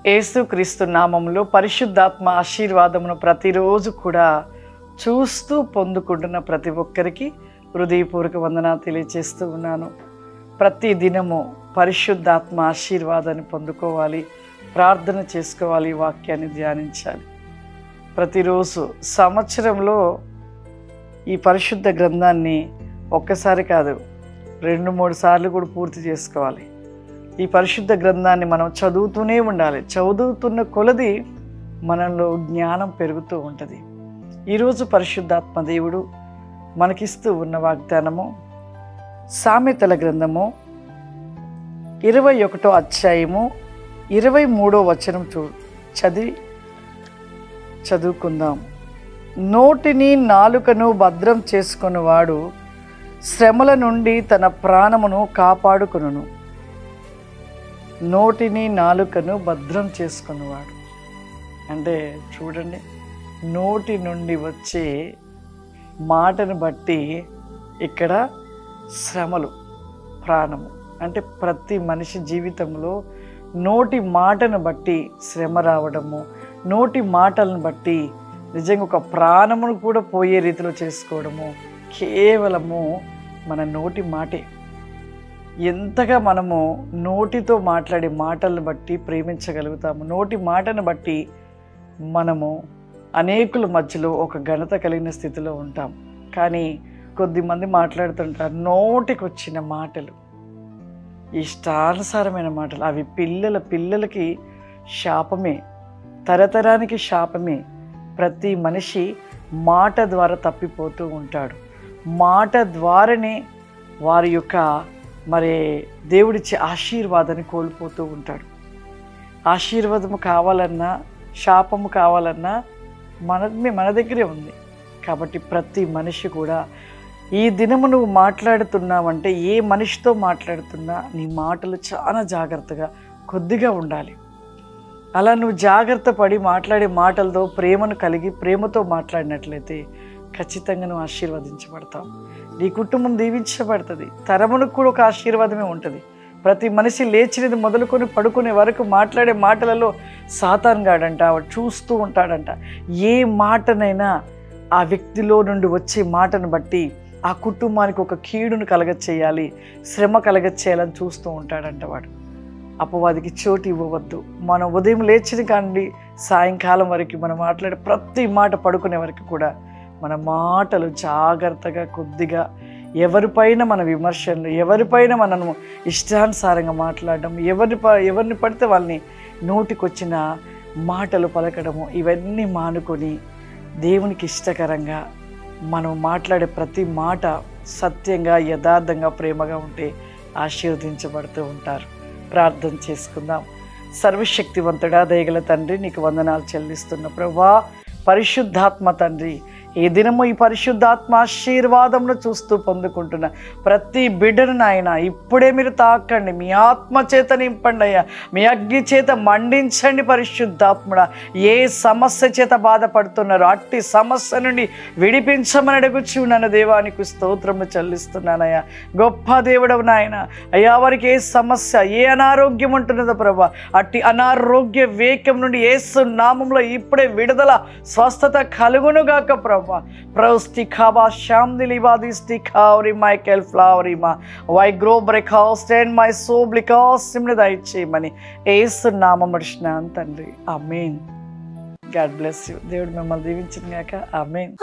యేసుక్రీస్తు నామములో పరిశుద్ధాత్మ ఆశీర్వాదమును ప్రతిరోజు కూడా చూస్తూ పొందుకుంటున్న ప్రతి ఒక్కరికి హృదయపూర్వక వందనాలు తెలియజేస్తూ ఉన్నాను. ప్రతి దినము పరిశుద్ధాత్మ ఆశీర్వాదాన్ని పొందుకోవాలి, ప్రార్థన చేసుకోవాలి, వాక్యాన్ని ధ్యానించాలి. ప్రతిరోజు సంవత్సరంలో ఈ పరిశుద్ధ గ్రంథాన్ని ఒక్కసారి కాదు 2-3 సార్లు కూడా పూర్తి చేసుకోవాలి. ఈ పరిశుద్ధ గ్రంథాన్ని మనం చదువుతూనే ఉండాలి. చదువుతున్న కొలది మనలో జ్ఞానం పెరుగుతూ ఉంటుంది. ఈరోజు పరిశుద్ధాత్మ దేవుడు మనకిస్తూ ఉన్న వాగ్దానము సామెతల గ్రంథము 21వ అధ్యాయము 23వ వచనం చదువుకుందాం. నోటిని నాలుకను భద్రం చేసుకొనువాడు శ్రమల నుండి తన ప్రాణమును కాపాడుకొనును. నోటిని నాలుకను భద్రం చేసుకునేవాడు అంటే చూడండి, నోటి నుండి వచ్చే మాటను బట్టి ఇక్కడ శ్రమలు, ప్రాణము అంటే ప్రతి మనిషి జీవితంలో నోటి మాటను బట్టి శ్రమ రావడము, నోటి మాటలను బట్టి నిజంగా ఒక ప్రాణమును కూడా పోయే రీతిలో చేసుకోవడము కేవలము మన నోటి మాటే. ఎంతగా మనము నోటితో మాట్లాడే మాటలను బట్టి ప్రేమించగలుగుతాము. నోటి మాటను బట్టి మనము అనేకుల మధ్యలో ఒక ఘనత కలిగిన స్థితిలో ఉంటాం. కానీ కొద్దిమంది మాట్లాడుతుంటారు నోటికి వచ్చిన మాటలు, ఇష్టానుసారమైన మాటలు. అవి పిల్లలకి శాపమే, తరతరానికి శాపమే. ప్రతి మనిషి మాట ద్వారా తప్పిపోతూ ఉంటాడు. మాట ద్వారానే వారి యొక్క దేవుడిచ్చే ఆశీర్వాదాన్ని కోల్పోతూ ఉంటాడు. ఆశీర్వాదము కావాలన్నా శాపము కావాలన్నా మన దగ్గరే ఉంది. కాబట్టి ప్రతి మనిషి కూడా ఈ దినము నువ్వు మాట్లాడుతున్నావంటే ఏ మనిషితో మాట్లాడుతున్నా నీ మాటలు చాలా జాగ్రత్తగా కొద్దిగా ఉండాలి. అలా నువ్వు జాగ్రత్త పడి మాట్లాడే మాటలతో ప్రేమను కలిగి ప్రేమతో మాట్లాడినట్లయితే ఖచ్చితంగా నువ్వు ఆశీర్వదించబడతావు. నీ కుటుంబం దీవించబడుతుంది. తరమునకు కూడా ఒక ఆశీర్వాదమే ఉంటుంది. ప్రతి మనిషి లేచినది మొదలుకొని పడుకునే వరకు మాట్లాడే మాటలలో సాతాను గాడంట వాడు చూస్తూ ఉంటాడంట. ఏ మాటనైనా ఆ వ్యక్తిలో నుండి వచ్చే మాటను బట్టి ఆ కుటుంబానికి ఒక కీడును కలగచేయాలి, శ్రమ కలగచేయాలని చూస్తూ ఉంటాడంట వాడు. అపవాదికి చోటు ఇవ్వవద్దు. మనం ఉదయం లేచిన కాండి సాయంకాలం వరకు మనం మాట్లాడే ప్రతి మాట పడుకునే వరకు కూడా మన మాటలు జాగ్రత్తగా కొద్దిగా ఎవరిపైన మన విమర్శలు, ఎవరిపైన మనము ఇష్టానుసారంగా మాట్లాడడం, ఎవరిని పడితే వాళ్ళని నోటికొచ్చిన మాటలు పలకడము ఇవన్నీ మానుకొని దేవునికి ఇష్టకరంగా మనం మాట్లాడే ప్రతి మాట సత్యంగా, యథార్థంగా, ప్రేమగా ఉంటే ఆశీర్వదించబడుతూ ఉంటారు. ప్రార్థన చేసుకుందాం. సర్వశక్తివంతుడా దయగల తండ్రి, నీకు వందనాలు చెల్లిస్తున్న ప్రభువా, పరిశుద్ధాత్మ తండ్రి, ఈ దినము ఈ పరిశుద్ధాత్మ ఆశీర్వాదమును చూస్తూ పొందుకుంటున్న ప్రతి బిడ్డను నాయన ఇప్పుడే మీరు తాకండి, మీ ఆత్మ చేత నింపండి అయ్యా, మీ అగ్ని చేత మండించండి. పరిశుద్ధాత్ముడా, ఏ సమస్య చేత బాధపడుతున్నారో అట్టి సమస్య నుండి విడిపించమని అడుగుచు ఉన్నాను. దేవానికి స్తోత్రము చెల్లిస్తున్నానయ్యా. గొప్ప దేవుడవు నాయన. అయ్యా, వారికి ఏ సమస్య, ఏ అనారోగ్యం ఉంటున్నదో ప్రభా, అట్టి అనారోగ్య వేగం నుండి యేసు నామములో ఇప్పుడే విడుదల, స్వస్థత కలుగునుగాక ప్రభా. Proustikaba Shamdiliba Distikari Michael Flowerima Why grow breakhouse and my soul because Simradai Chimani Ace Namamashnan Tandri. Amen. God bless you. They would Mamal Divinchinaka. Amen.